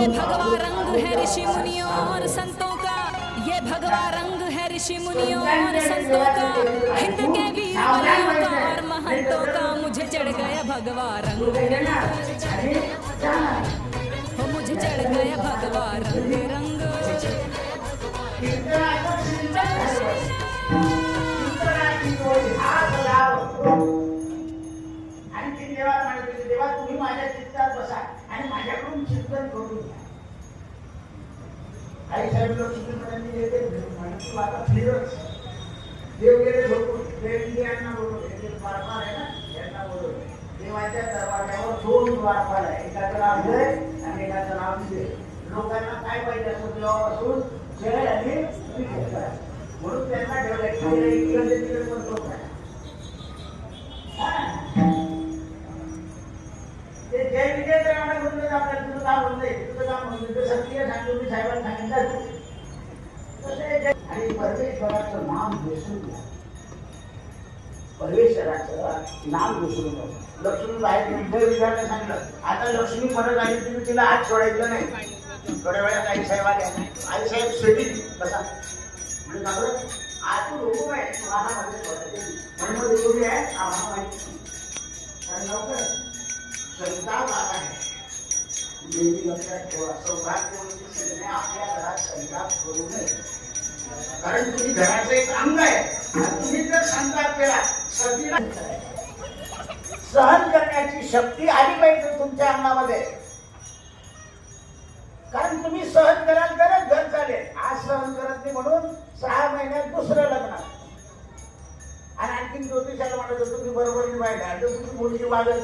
ये भगवा रंग है ऋषि मुनियों और संतों का, ये भगवा रंग है ऋषि मुनियों और संतों का, हिंद के वीर बलियों का और महंतों का। मुझे चढ़ गया भगवा रंग, हो मुझे चढ़ गया भगवा रंग रंग। देवा तुम्ही माझ्या चित्तात बसा आणि माझ्याकडून चिंतन करून घ्या. काही साहेब लोक चिंतनांनी येते म्हणून आता फिरच देव गेले झोपून यांना बोलवले द्वारपाल आहे ना, यांना बोलवले. देवाच्या दरवाजावर 2 द्वारपाल आहे, एकाचं नाव जय आणि एकाचं नाव विजय. लोकांना काय पाहिजे असं तेव्हापासून जय आणि विजय करा म्हणून त्यांना ठेवलं. इकडे तिकडे पण लोक आहे. ते जय विजय करायला म्हणून आपल्याला तुझं काम होत नाही, तुझं काम होत नाही. सत्य सांगतो मी साहेबांना सांगितलं आणि परमेश्वराचं नाम विसरून घ्या. परमेश्वराचं नाम विसरून घ्या. लक्ष्मी बाहेर विद्या विद्यार्थ्यांना सांगितलं आता लक्ष्मी परत आली तुम्ही तिला हात सोडायचं नाही. थोड्या वेळात आई साहेब आल्या. आई साहेब शेती कसा म्हणजे सांगलं आतून हुकूम आहे तुम्हाला मध्ये सोडायचे म्हणून हुकूम आहे आम्हाला माहिती कारण लवकर संताप आला आहे. नेहमी लक्षात ठेवा सौभाग्यवती आपल्या घरात संताप करू नये कारण तुम्ही घराचं एक अंग आहे. तुम्ही जर संताप केला सतीला सहन करण्याची शक्ती आली पाहिजे तुमच्या अंगामध्ये. कारण तुम्ही सहन कराल तरच घर चालेल. आज सहन करत नाही म्हणून 6 महिन्यात दुसरं लग्न आणि आणखी ज्योतिषाला म्हणत होतो तुम्ही बरोबर नाही पाहिजे तुम्ही मुलगी वागत